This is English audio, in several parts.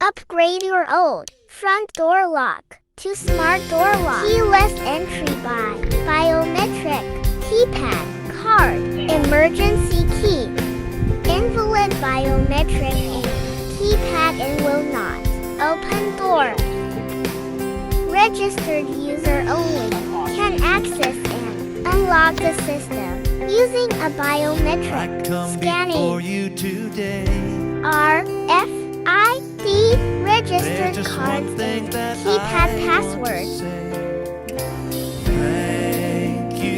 Upgrade your old front door lock to smart door lock. Keyless entry by biometric keypad, card, emergency key, invalid biometric ink, keypad and will not open door. Registered user only can access and unlock the system using a biometric scanning RFID registered cards and keypad passwords.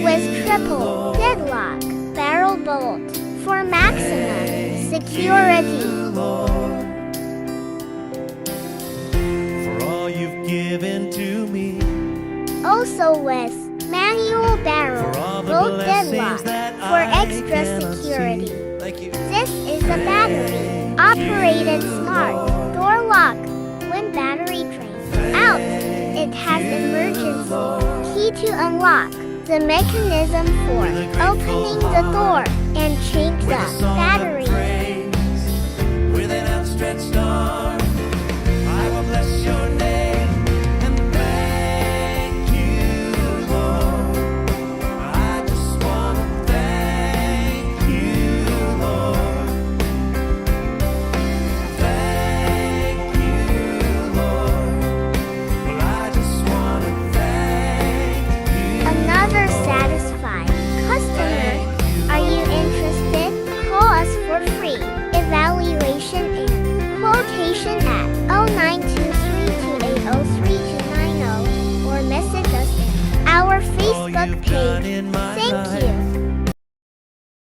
With triple deadlock barrel bolt for maximum security. For all you've given to me. Also with manual barrel bolt deadlock for extra security. This is a battery operated smart door lock. When battery drains out, it has emergency key to unlock the mechanism for opening the door and change the battery. With an outstretched arm, I will bless your name and thank you, Lord. I just want to thank you, Lord. Thank you, Lord. Well, I just want to thank you. Another satisfied customer. Are you interested? Call us for free evaluation and quotation at 0923280390 or message us in our Facebook page. Thank you.